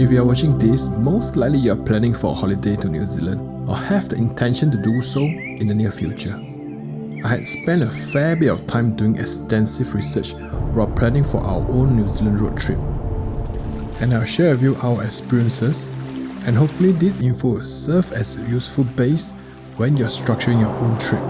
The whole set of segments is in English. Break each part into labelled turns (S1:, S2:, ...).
S1: If you are watching this, most likely you are planning for a holiday to New Zealand or have the intention to do so in the near future. I had spent a fair bit of time doing extensive research while planning for our own New Zealand road trip. And I'll share with you our experiences, and hopefully this info will serve as a useful base when you're structuring your own trip.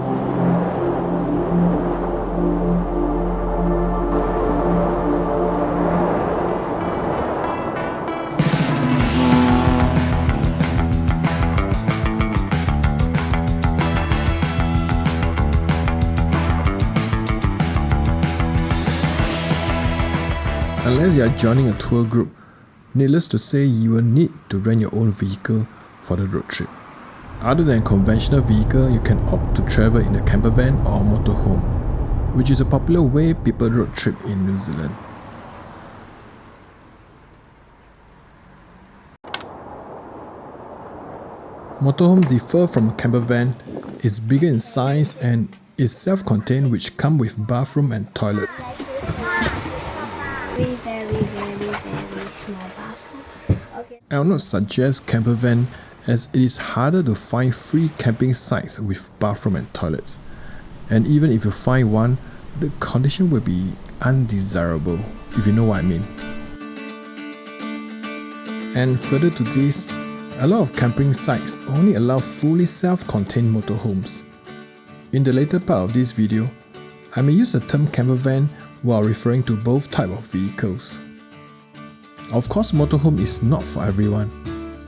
S1: Unless you are joining a tour group, needless to say you will need to rent your own vehicle for the road trip. Other than a conventional vehicle, you can opt to travel in a camper van or motorhome, which is a popular way people road trip in New Zealand. Motorhome differ from a camper van. It's bigger in size and is self-contained, which come with bathroom and toilet.
S2: Very small bathroom. Okay.
S1: I will not suggest camper van as it is harder to find free camping sites with bathroom and toilets. And even if you find one, the condition will be undesirable, if you know what I mean. And further to this, a lot of camping sites only allow fully self-contained motorhomes. In the later part of this video, I may use the term camper van while referring to both types of vehicles. Of course, motorhome is not for everyone,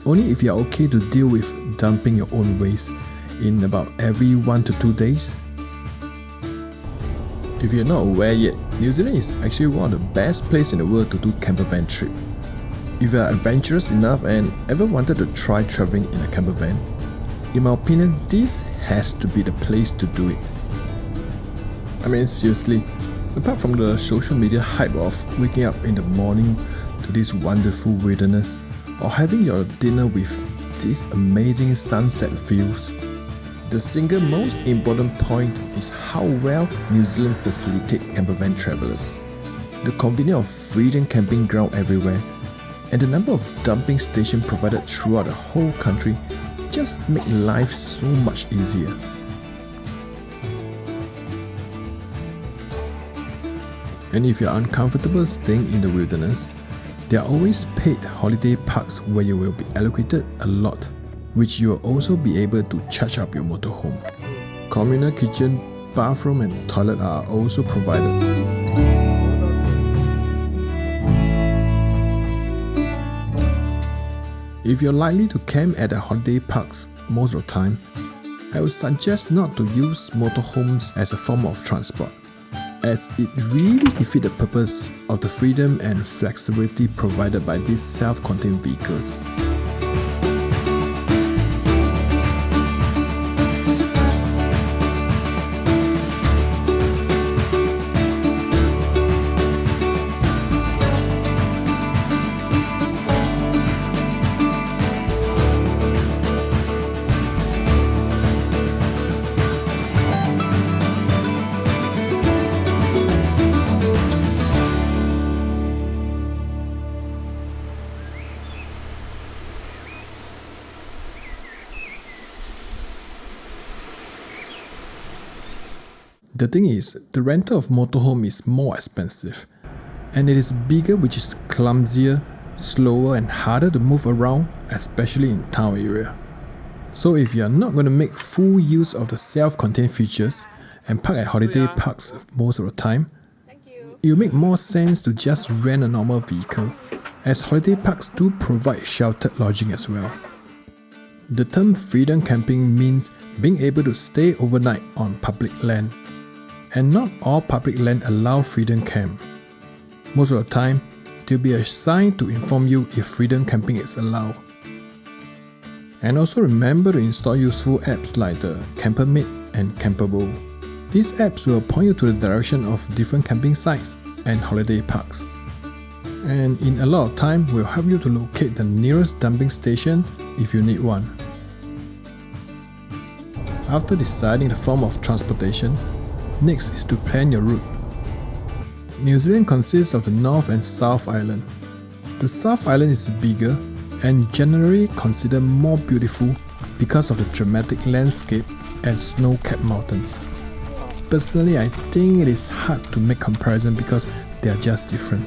S1: only if you are okay to deal with dumping your own waste in about every 1 to 2 days. If you're not aware yet, New Zealand is actually one of the best places in the world to do camper van trip. If you are adventurous enough and ever wanted to try traveling in a camper van, in my opinion, this has to be the place to do it. I mean, seriously, apart from the social media hype of waking up in the morning to this wonderful wilderness or having your dinner with these amazing sunset views, the single most important point is how well New Zealand facilitates camper van travelers. The convenience of freedom camping ground everywhere and the number of dumping stations provided throughout the whole country just make life so much easier. And if you're uncomfortable staying in the wilderness, there are always paid holiday parks where you will be allocated a lot, which you will also be able to charge up your motorhome. Communal kitchen, bathroom and toilet are also provided. If you're likely to camp at the holiday parks most of the time, I would suggest not to use motorhomes as a form of transport, as it really defeats the purpose of the freedom and flexibility provided by these self-contained vehicles. The thing is, the rental of motorhome is more expensive, and it is bigger, which is clumsier, slower and harder to move around, especially in town area. So if you are not going to make full use of the self-contained features and park at holiday parks most of the time, it will make more sense to just rent a normal vehicle, as holiday parks do provide sheltered lodging as well. The term freedom camping means being able to stay overnight on public land. And not all public land allow freedom camp. Most of the time, there will be a sign to inform you if freedom camping is allowed. And also remember to install useful apps like the Campermate and Camperbo. These apps will point you to the direction of different camping sites and holiday parks. And in a lot of time, will help you to locate the nearest dumping station if you need one. After deciding the form of transportation, next is to plan your route. New Zealand consists of the North and South Island. The South Island is bigger, and generally considered more beautiful because of the dramatic landscape and snow-capped mountains. Personally, I think it is hard to make comparison because they are just different.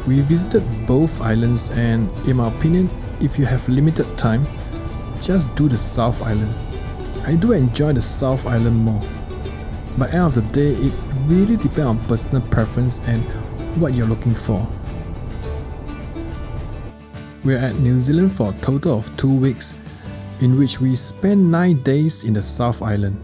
S1: We visited both islands, and in my opinion, if you have limited time, just do the South Island. I do enjoy the South Island more. By end of the day, it really depends on personal preference and what you're looking for. We're at New Zealand for a total of 2 weeks, in which we spent 9 days in the South Island.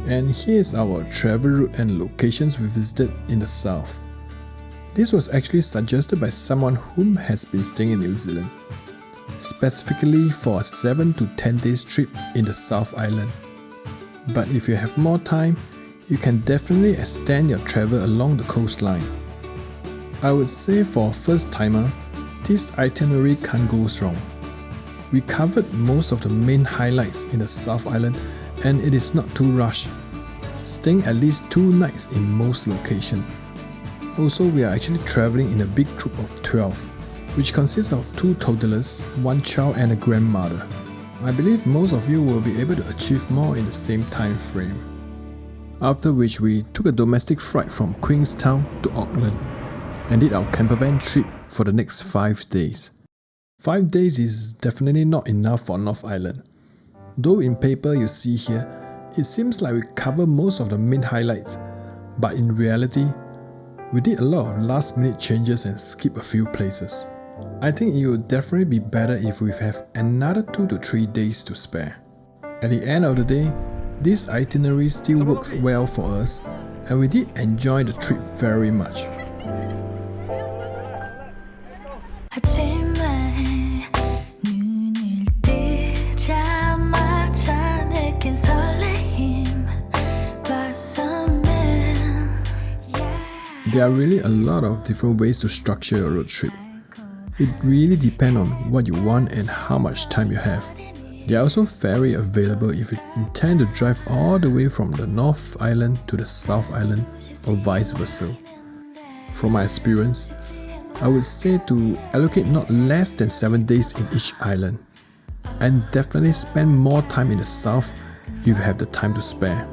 S1: And here's our travel route and locations we visited in the south. This was actually suggested by someone whom has been staying in New Zealand, specifically for a 7 to 10 days trip in the South Island. But if you have more time, you can definitely extend your travel along the coastline. I would say for a first timer, this itinerary can't go wrong. We covered most of the main highlights in the South Island, and it is not too rushed, staying at least 2 nights in most locations. Also, we are actually traveling in a big group of 12, which consists of 2 toddlers, 1 child and a grandmother. I believe most of you will be able to achieve more in the same time frame. After which we took a domestic flight from Queenstown to Auckland and did our campervan trip for the next 5 days. 5 days is definitely not enough for North Island. Though in paper you see here, it seems like we cover most of the main highlights, but in reality, we did a lot of last minute changes and skip a few places. I think it would definitely be better if we have another 2 to 3 days to spare. At the end of the day, this itinerary still works well for us, and we did enjoy the trip very much. There are really a lot of different ways to structure your road trip. It really depends on what you want and how much time you have. They are also ferry available if you intend to drive all the way from the North Island to the South Island or vice versa. From my experience, I would say to allocate not less than 7 days in each island, and definitely spend more time in the south if you have the time to spare.